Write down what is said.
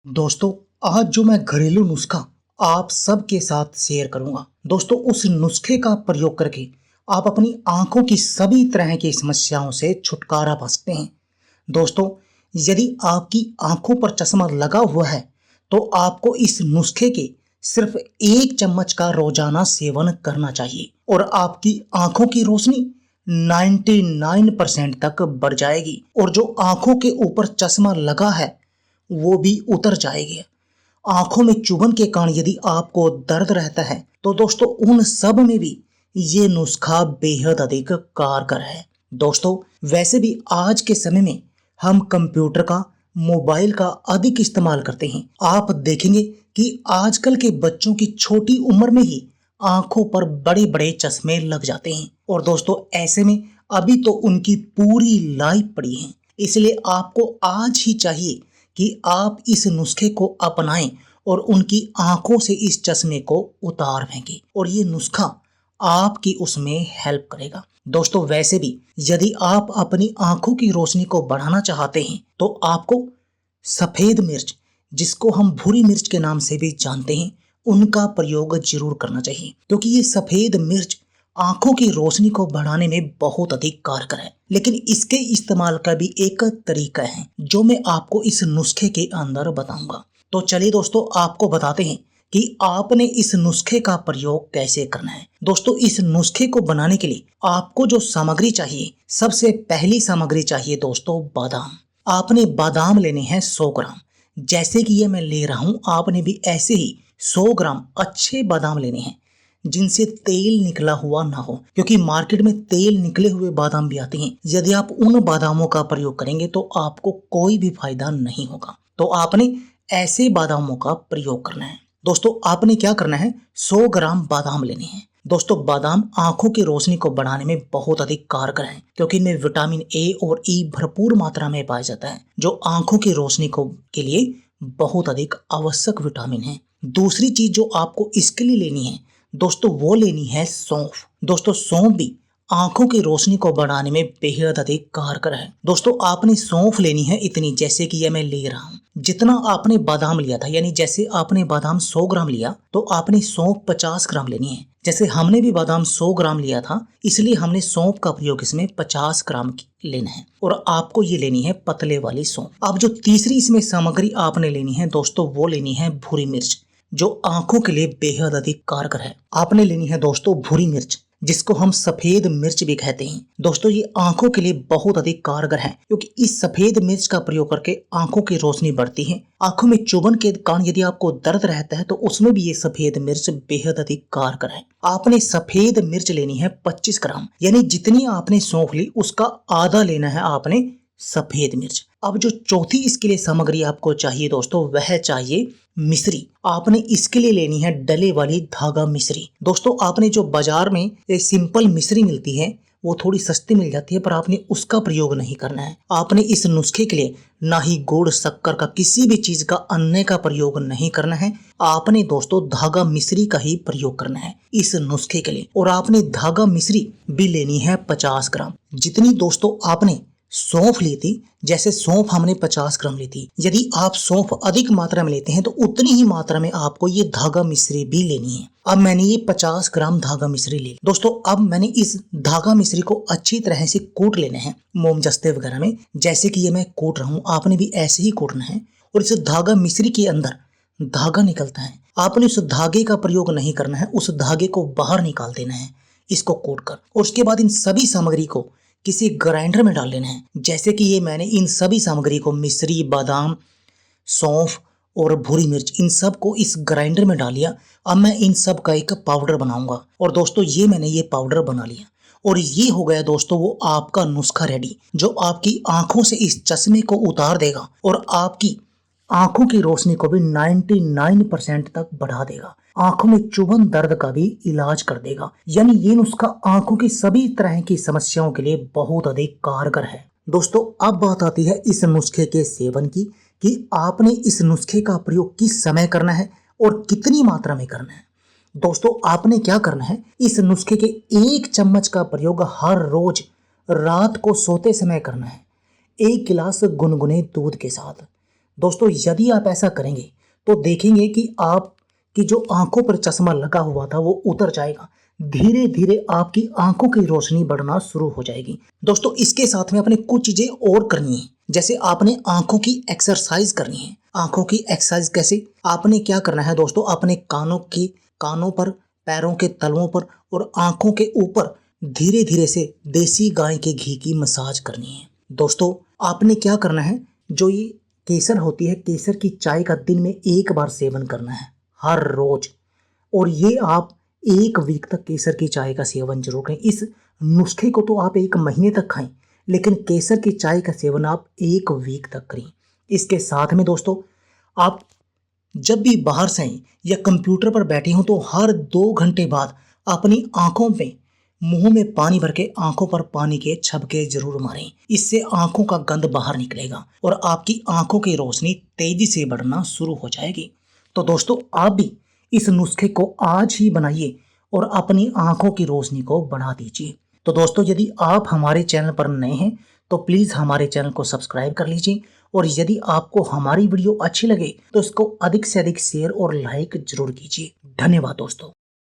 दोस्तों, आज जो मैं घरेलू नुस्खा आप सबके साथ शेयर करूंगा। दोस्तों, उस नुस्खे का प्रयोग करके आप अपनी आंखों की सभी तरह की समस्याओं से छुटकारा पा सकते हैं। दोस्तों, यदि आपकी आंखों पर चश्मा लगा हुआ है तो आपको इस नुस्खे के सिर्फ 1 चम्मच का रोजाना सेवन करना चाहिए और आपकी आंखों की रोशनी 99% तक बढ़ जाएगी और जो आंखों के ऊपर चश्मा लगा है वो भी उतर जाएगी। आंखों में चुभन के कारण यदि आपको दर्द रहता है तो दोस्तों उन सब में भी ये नुस्खा बेहद अधिक कारगर है। दोस्तों, वैसे भी आज के समय में हम कंप्यूटर का, मोबाइल का अधिक इस्तेमाल करते हैं। आप देखेंगे कि आजकल के बच्चों की छोटी उम्र में ही आंखों पर बड़े बड़े चश्मे लग जाते हैं और दोस्तों ऐसे में अभी तो उनकी पूरी लाइफ पड़ी है। इसलिए आपको आज ही चाहिए कि आप इस नुस्खे को अपनाएं और उनकी आंखों से इस चश्मे को उतार फेंकें और ये नुस्खा आपकी उसमें हेल्प करेगा। दोस्तों, वैसे भी यदि आप अपनी आंखों की रोशनी को बढ़ाना चाहते हैं तो आपको सफेद मिर्च, जिसको हम भूरी मिर्च के नाम से भी जानते हैं, उनका प्रयोग जरूर करना चाहिए क्योंकि ये सफेद मिर्च आंखों की रोशनी को बढ़ाने में बहुत अधिक कारगर है। लेकिन इसके इस्तेमाल का भी एक तरीका है जो मैं आपको इस नुस्खे के अंदर बताऊंगा। तो चलिए दोस्तों, आपको बताते हैं कि आपने इस नुस्खे का प्रयोग कैसे करना है। दोस्तों, इस नुस्खे को बनाने के लिए आपको जो सामग्री चाहिए, सबसे पहली सामग्री चाहिए दोस्तों बादाम। आपने बादाम लेने हैं 100 ग्राम। जैसे कि ये मैं ले रहा हूं, आपने भी ऐसे ही 100 ग्राम अच्छे बादाम लेने हैं जिनसे तेल निकला हुआ ना हो, क्योंकि मार्केट में तेल निकले हुए बादाम भी आते हैं। यदि आप उन बादामों का प्रयोग करेंगे तो आपको कोई भी फायदा नहीं होगा। तो आपने ऐसे बादामों का प्रयोग करना है। दोस्तों, आपने क्या करना है, 100 ग्राम बादाम लेने हैं। दोस्तों, बादाम आंखों की रोशनी को बढ़ाने में बहुत अधिक कारगर है क्योंकि इनमें विटामिन ए और ई भरपूर मात्रा में पाया जाता है जो आंखों की रोशनी को के लिए बहुत अधिक आवश्यक विटामिन है। दूसरी चीज जो आपको इसके लिए लेनी है दोस्तों, वो लेनी है सौंफ। दोस्तों, सौंफ भी आंखों की रोशनी को बढ़ाने में बेहद अधिक कारगर है। दोस्तों, आपने सौंफ लेनी है इतनी, जैसे कि ये मैं ले रहा हूँ। जितना आपने बादाम लिया था, यानी जैसे आपने बादाम 100 ग्राम लिया तो आपने सौंफ 50 ग्राम लेनी है। जैसे हमने भी बादाम 100 ग्राम लिया था, इसलिए हमने सौंफ का प्रयोग इसमें 50 ग्राम लेना है और आपको ये लेनी है पतले वाली सौंफ। अब जो तीसरी इसमें सामग्री आपने लेनी है दोस्तों, वो लेनी है भूरी मिर्च, जो आंखों के लिए बेहद अधिक कारगर है। आपने लेनी है दोस्तों भूरी मिर्च, जिसको हम सफेद मिर्च भी कहते हैं। दोस्तों, ये आंखों के लिए बहुत अधिक कारगर है क्योंकि इस सफेद मिर्च का प्रयोग करके आंखों की रोशनी बढ़ती है। आंखों में चुभन के कारण यदि आपको दर्द रहता है तो उसमें भी ये सफेद मिर्च बेहद अधिक कारगर है। आपने सफेद मिर्च लेनी है 25 ग्राम, यानी जितनी आपने सौंफ ली उसका आधा लेना है आपने सफेद मिर्च। अब जो चौथी इसके लिए सामग्री आपको चाहिए दोस्तों, वह चाहिए मिश्री। आपने इसके लिए लेनी है डले वाली धागा मिश्री। दोस्तों, आपने जो बाजार में एक सिंपल मिश्री मिलती है वो थोड़ी सस्ती मिल जाती है, पर आपने उसका प्रयोग नहीं करना है। आपने इस नुस्खे के लिए ना ही गुड़, शक्कर का, किसी भी चीज का अन्य का प्रयोग नहीं करना है। आपने दोस्तों धागा मिश्री का ही प्रयोग करना है इस नुस्खे के लिए और आपने धागा मिश्री भी लेनी है 50 ग्राम। जितनी दोस्तों आपने सौंफ ली थी, जैसे सौंफ हमने 50 ग्राम ली थी, यदि आप सौंफ अधिक मात्रा में लेते हैं तो उतनी ही मात्रा में आपको ये धागा मिश्री भी लेनी है। अब मैंने ये 50 ग्राम धागा मिश्री ली। दोस्तों, अब मैंने इस धागा मिश्री को अच्छी तरह से कूट लेना है मोमजस्ते वगैरह में, जैसे कि ये मैं कूट रहा हूँ। आपने भी ऐसे ही कूटना है और इस धागा मिश्री के अंदर धागा निकलता है, आपने उस धागे का प्रयोग नहीं करना है, उस धागे को बाहर निकाल देना है इसको कूट कर। और उसके बाद इन सभी सामग्री को किसी ग्राइंडर में डाल लेना है। जैसे कि ये मैंने इन सभी सामग्री को, मिश्री, बादाम, सौंफ और भूरी मिर्च, इन सब को इस ग्राइंडर में डाल लिया। अब मैं इन सब का एक पाउडर बनाऊंगा और दोस्तों ये मैंने ये पाउडर बना लिया और ये हो गया दोस्तों वो आपका नुस्खा रेडी, जो आपकी आंखों से इस चश्मे को उतार देगा और आपकी आंखों की रोशनी को भी 99% तक बढ़ा देगा। आंखों में चुभन, दर्द का भी इलाज कर देगा। यानी ये नुस्खा आंखों की सभी तरह की समस्याओं के लिए बहुत अधिक कारगर है। दोस्तों, अब बात आती है इस नुस्खे के सेवन की कि आपने इस नुस्खे का प्रयोग किस समय करना है और कितनी मात्रा में करना है। दोस्तों, आपने क्या करना है, इस नुस्खे के 1 चम्मच का प्रयोग हर रोज रात को सोते समय करना है, 1 गिलास गुनगुने दूध के साथ। दोस्तों यदि आप ऐसा करेंगे तो देखेंगे कि आपकी जो आंखों पर चश्मा लगा हुआ था वो उतर जाएगा। धीरे धीरे आपकी आंखों की रोशनी बढ़ना शुरू हो जाएगी। दोस्तों इसके साथ में अपने कुछ चीजें और करनी है, जैसे आपने आंखों की एक्सरसाइज करनी है। आंखों की एक्सरसाइज कैसे? आपने क्या करना है दोस्तों, अपने कानों पर, पैरों के तलवों पर और आंखों के ऊपर धीरे धीरे से देसी गाय के घी की मसाज करनी है। दोस्तों आपने क्या करना है, जो ये केसर होती है, केसर की चाय का दिन में 1 बार सेवन करना है हर रोज। और ये आप 1 वीक तक केसर की चाय का सेवन जरूर करें। इस नुस्खे को तो आप 1 महीने तक खाएं, लेकिन केसर की चाय का सेवन आप 1 वीक तक करें। इसके साथ में दोस्तों आप जब भी बाहर से आए या कंप्यूटर पर बैठे हों तो हर 2 घंटे बाद अपनी आंखों में, मुंह में पानी भर के आंखों पर पानी के छबके जरूर मारें। इससे आंखों का गंद बाहर निकलेगा और आपकी आंखों की रोशनी तेजी से बढ़ना शुरू हो जाएगी। तो दोस्तों आप भी इस नुस्खे को आज ही बनाइए और अपनी आंखों की रोशनी को बढ़ा दीजिए। तो दोस्तों यदि आप हमारे चैनल पर नए हैं तो प्लीज़ हमारे चैनल को सब्सक्राइब कर लीजिए, और यदि आपको हमारी वीडियो अच्छी लगे तो इसको अधिक से अधिक शेयर और लाइक जरूर कीजिए। धन्यवाद दोस्तों।